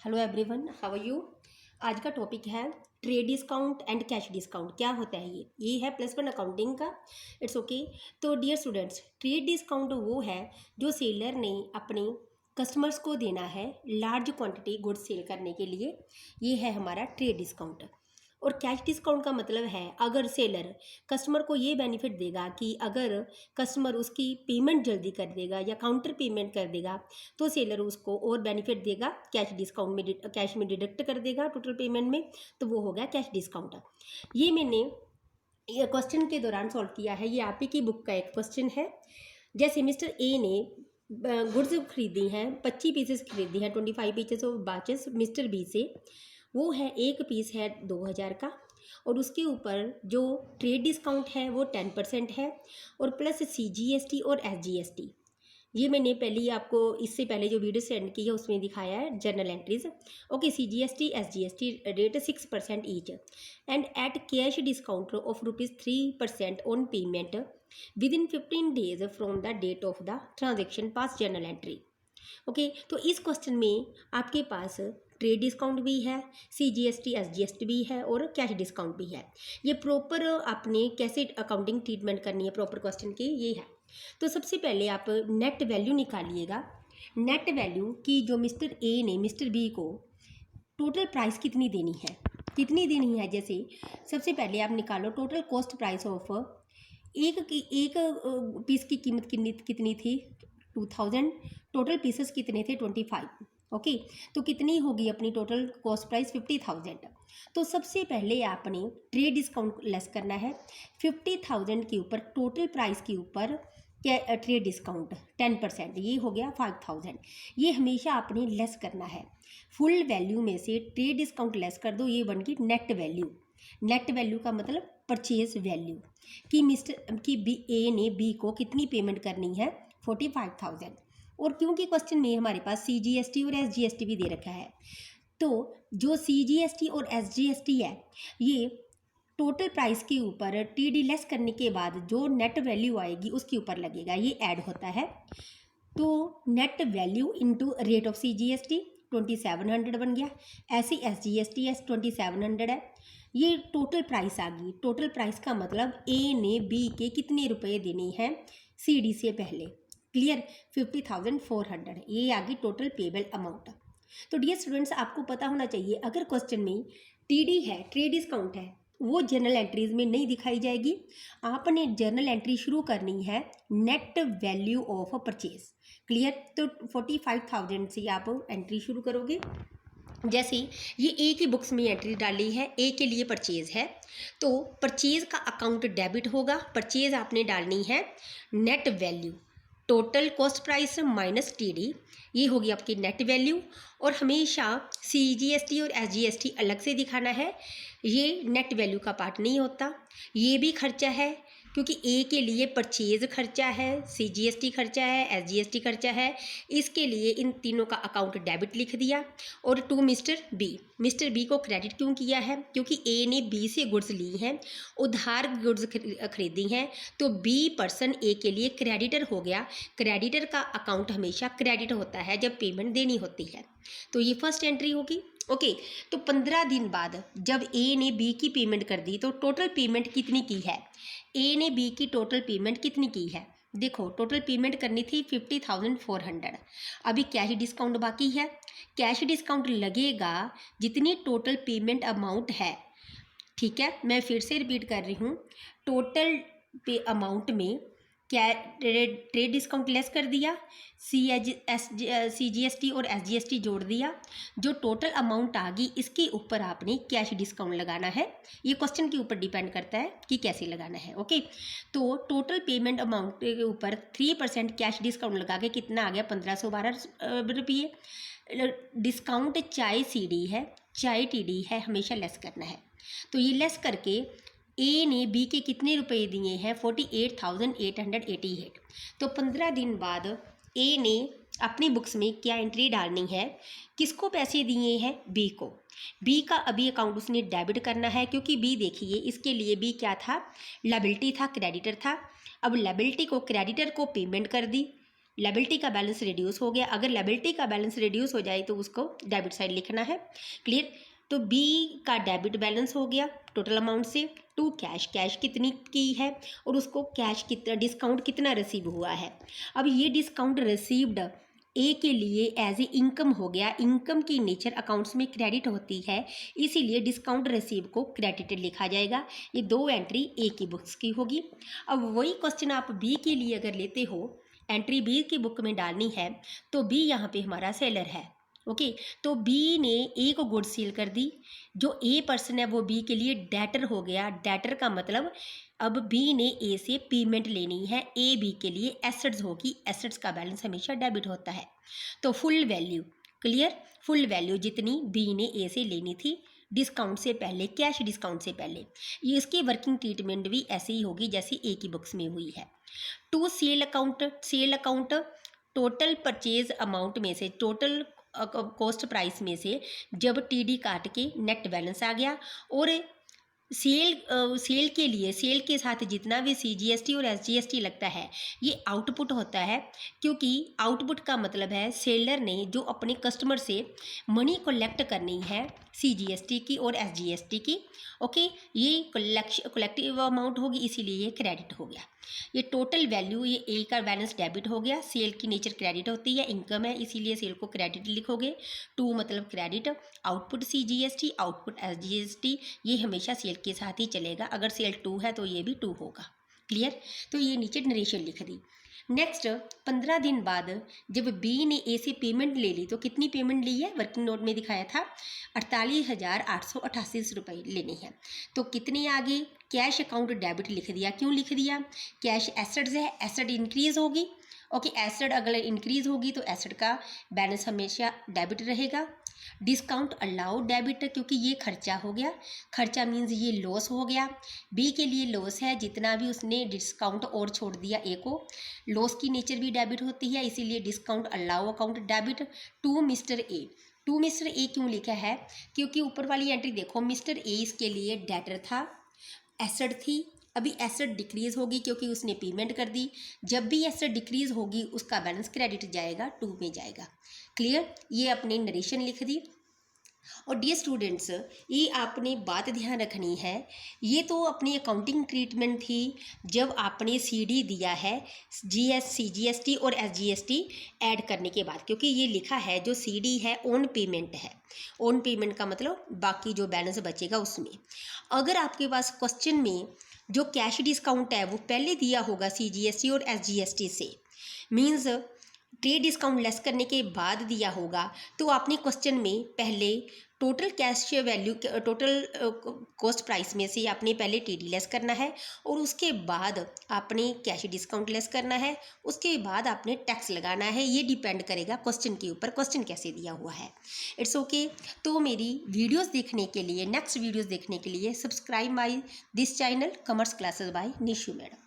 Hello everyone, how are you. आज का topic है trade discount and cash discount. क्या होता है ये है +1 अकाउंटिंग का। It's okay. तो डियर स्टूडेंट्स, ट्रेड डिस्काउंट वो है जो सेलर ने अपने कस्टमर्स को देना है लार्ज क्वांटिटी गुड्स सेल करने के लिए। ये है हमारा ट्रेड डिस्काउंट। और कैश डिस्काउंट का मतलब है अगर सेलर कस्टमर को ये बेनिफिट देगा कि अगर कस्टमर उसकी पेमेंट जल्दी कर देगा या काउंटर पेमेंट कर देगा तो सेलर उसको और बेनिफिट देगा, कैश डिस्काउंट में कैश में डिडक्ट कर देगा टोटल पेमेंट में। तो वो हो गया कैश डिस्काउंट। ये मैंने ये क्वेश्चन के दौरान सॉल्व किया है। ये आप ही की बुक का एक क्वेश्चन है। जैसे मिस्टर ए ने गुड्स खरीदी हैं, 25 पीसेस खरीदी हैं, 25 पीसेस ऑफ बाचेस मिस्टर बी से। वो है एक पीस है 2000 का और उसके ऊपर जो ट्रेड डिस्काउंट है वो 10% है और प्लस CGST और SGST। ये मैंने पहले ही आपको इससे पहले जो वीडियो सेंड की है उसमें दिखाया है journal entries. Okay, CGST SGST rate 6% each and at cash discount of ₹3% on payment within 15 days from the date of the transaction pass journal entry. Okay, तो इस क्वेश्चन में आपके पास ट्रेड डिस्काउंट भी है, CGST SGST भी है और cash discount भी है। ये प्रॉपर आपने कैसे अकाउंटिंग ट्रीटमेंट करनी है प्रॉपर क्वेश्चन की, ये है। तो सबसे पहले आप नेट वैल्यू निकालिएगा। नेट वैल्यू की जो मिस्टर ए ने मिस्टर बी को टोटल प्राइस कितनी देनी है, जैसे सबसे पहले आप निकालो टोटल कॉस्ट प्राइस ऑफ एक पीस की कीमत कितनी थी 2000, टोटल पीसेस कितने थे 25। ओके, तो कितनी होगी अपनी टोटल कॉस्ट प्राइस 50,000। तो सबसे पहले आपने ट्रेड डिस्काउंट लेस करना है 50,000 के ऊपर, टोटल प्राइस के ऊपर ट्रेड डिस्काउंट 10%, ये हो गया 5,000। ये हमेशा आपने लेस करना है। फुल वैल्यू में से ट्रेड डिस्काउंट लेस कर दो, ये बन गई नेट वैल्यू। नेट वैल्यू का मतलब परचेज वैल्यू कि बी ए ने बी को कितनी पेमेंट करनी है 45,000। और क्योंकि क्वेश्चन में हमारे पास CGST और SGST भी दे रखा है, तो जो CGST और SGST है ये टोटल प्राइस के ऊपर TD लेस करने के बाद जो नेट वैल्यू आएगी उसके ऊपर लगेगा, ये ऐड होता है। तो net value into rate of CGST 2700 बन गया। ऐसे SGST 2700 है। ये टोटल प्राइस आ गई। टोटल प्राइस का मतलब ए ने बी के कितने रुपए देने हैं CD से पहले। क्लियर, 50,400 ये आ गई टोटल पेबल अमाउंट। तो डियर स्टूडेंट्स, आपको पता होना चाहिए अगर क्वेश्चन में TD है, ट्रेड डिस्काउंट है, वो जर्नल एंट्रीज में नहीं दिखाई जाएगी। आपने जर्नल एंट्री शुरू करनी है net value of purchase. Clear, तो 45,000 से आप एंट्री शुरू करोगे। जैसे ये ए की बुक्स में एंट्री डाली है, ए के लिए परचेज है, तो परचेज का अकाउंट डेबिट होगा। परचेज आपने डालनी है net value, total cost price minus TD, ये होगी आपकी नेट वैल्यू। और हमेशा CGST और SGST अलग से दिखाना है, ये नेट वैल्यू का पार्ट नहीं होता। ये भी खर्चा है क्योंकि ए के लिए परचेज खर्चा है, CGST खर्चा है, SGST खर्चा है, इसके लिए इन तीनों का अकाउंट डेबिट लिख दिया। और टू मिस्टर बी को क्रेडिट क्यों किया है, क्योंकि ए ने बी से गुड्स ली हैं, उधार गुड्स खरीदी हैं, तो B पर्सन ए के लिए क्रेडिटर हो गया। क्रेडिटर का अकाउंट हमेशा क्रेडिट होता है जब पेमेंट देनी होती है। तो ये फर्स्ट एंट्री होगी। ओके, तो 15 दिन बाद जब ए ने बी की पेमेंट कर दी तो टोटल पेमेंट कितनी की है, ए ने बी की टोटल पेमेंट कितनी की है, देखो टोटल पेमेंट करनी थी 50,400। अभी कैश डिस्काउंट बाकी है। कैश डिस्काउंट लगेगा जितनी टोटल पेमेंट अमाउंट है। ठीक है, मैं फिर से रिपीट कर रही हूँ, टोटल पे अमाउंट में क्या ट्रेड डिस्काउंट लेस कर दिया, CGST और SGST जोड़ दिया, जो टोटल अमाउंट आ गई इसके ऊपर आपने कैश डिस्काउंट लगाना है। ये क्वेश्चन के ऊपर डिपेंड करता है कि कैसे लगाना है। ओके, तो टोटल पेमेंट अमाउंट के ऊपर 3% कैश डिस्काउंट लगा के कितना आ गया 1512 रुपये। डिस्काउंट चाहे CD है चाहे TD है, हमेशा लेस करना है। तो ये लेस करके ए ने बी के कितने रुपए दिए हैं 48,888। तो 15 दिन बाद ए ने अपनी बुक्स में क्या एंट्री डालनी है, किसको पैसे दिए हैं, बी को। बी का अभी अकाउंट उसने डेबिट करना है क्योंकि बी देखिए इसके लिए बी क्या था, लायबिलिटी था, क्रेडिटर था। अब लायबिलिटी को क्रेडिटर को पेमेंट कर दी, लायबिलिटी का बैलेंस रिड्यूस हो गया। अगर लायबिलिटी का बैलेंस रिड्यूस हो जाए तो उसको डेबिट साइड लिखना है। क्लियर। तो बी का डेबिट बैलेंस हो गया टोटल अमाउंट से। टू कैश, कैश कितनी की है और उसको कैश कितना डिस्काउंट कितना रिसीव हुआ है। अब ये डिस्काउंट रिसीव्ड ए के लिए एज ए इनकम हो गया। इनकम की नेचर अकाउंट्स में क्रेडिट होती है, इसीलिए डिस्काउंट रिसीव को क्रेडिटेड लिखा जाएगा। ये दो एंट्री ए की बुक्स की होगी। अब वही क्वेश्चन आप बी के लिए अगर लेते हो, एंट्री बी की बुक में डालनी है, तो बी यहाँ पे हमारा सेलर है। ओके, तो बी ने ए को गुड सेल कर दी। जो ए पर्सन है वो बी के लिए डेटर हो गया। डेटर का मतलब अब बी ने ए से पेमेंट लेनी है, ए बी के लिए एसेट्स होगी। एसेट्स का बैलेंस हमेशा डेबिट होता है। तो full value, clear, full value जितनी बी ने ए से लेनी थी डिस्काउंट से पहले, कैश डिस्काउंट से पहले, ये इसकी वर्किंग ट्रीटमेंट भी ऐसे ही होगी जैसे ए की बुक्स में हुई है। To sale account, sale account total purchase amount में से, टोटल कॉस्ट प्राइस में से जब टीडी काट के नेट बैलेंस आ गया, और सेल के लिए, सेल के साथ जितना भी सीजीएसटी और एसजीएसटी लगता है ये आउटपुट होता है। क्योंकि आउटपुट का मतलब है सेलर ने जो अपने कस्टमर से मनी कलेक्ट करनी है सीजीएसटी की और एसजीएसटी की। ओके, ये कलेक्टिव अमाउंट होगी, इसीलिए ये क्रेडिट हो गया। ये टोटल वैल्यू, ये ए का बैलेंस डेबिट हो गया। सेल की नेचर क्रेडिट होती है, इनकम है, इसीलिए सेल को क्रेडिट लिखोगे। टू मतलब credit, output CGST, output SGST, ये हमेशा सेल के साथ ही चलेगा। अगर सेल टू है तो ये भी टू होगा। क्लियर। तो ये नीचे नरेशन लिख दी। नेक्स्ट 15 दिन बाद जब बी ने ए से पेमेंट ले ली, तो कितनी पेमेंट ली है, वर्किंग नोट में दिखाया था 48,888 रुपये लेने हैं। तो कितने आगे, कैश अकाउंट डेबिट लिख दिया। क्यों लिख दिया, कैश एसेट्स है, एसेट इंक्रीज होगी। ओके, एसेट अगर इंक्रीज होगी तो एसेट का बैलेंस हमेशा डेबिट रहेगा। डिस्काउंट अलाउ डेबिट, क्योंकि ये खर्चा हो गया। खर्चा मीन्स ये लॉस हो गया। बी के लिए लॉस है, जितना भी उसने डिस्काउंट और छोड़ दिया ए को। लॉस की नेचर भी डेबिट होती है, इसीलिए discount allow account debit. To mister A, to mister A क्यों लिखा है, क्योंकि ऊपर वाली एंट्री देखो, मिस्टर ए इसके लिए डेटर था, एसेट थी। अभी एसेट डिक्रीज होगी क्योंकि उसने पेमेंट कर दी। जब भी एसेट डिक्रीज होगी उसका बैलेंस क्रेडिट जाएगा, टू में जाएगा। क्लियर। ये अपने नरेशन लिख दी। और डियर स्टूडेंट्स, ये आपने बात ध्यान रखनी है, ये तो अपनी अकाउंटिंग ट्रीटमेंट थी जब आपने सीडी दिया है सीजीएसटी और एसजीएसटी ऐड करने के बाद। क्योंकि ये लिखा है जो सीडी है ऑन पेमेंट है। ऑन पेमेंट का मतलब बाकी जो बैलेंस बचेगा उसमें। अगर आपके पास क्वेश्चन में जो कैश डिस्काउंट है वो पहले दिया होगा सीजीएसटी और एसजीएसटी से, मीन्स ट्रेड डिस्काउंट लेस करने के बाद दिया होगा, तो आपने क्वेश्चन में पहले total cash value, total cost price में से आपने पहले टीडी लेस करना है और उसके बाद आपने कैश डिस्काउंट लेस करना है, उसके बाद आपने टैक्स लगाना है। ये डिपेंड करेगा क्वेश्चन के ऊपर, क्वेश्चन कैसे दिया हुआ है। It's okay. तो मेरी वीडियोस देखने के लिए, नेक्स्ट वीडियोस देखने के लिए subscribe my this channel commerce classes bye Nishu madam.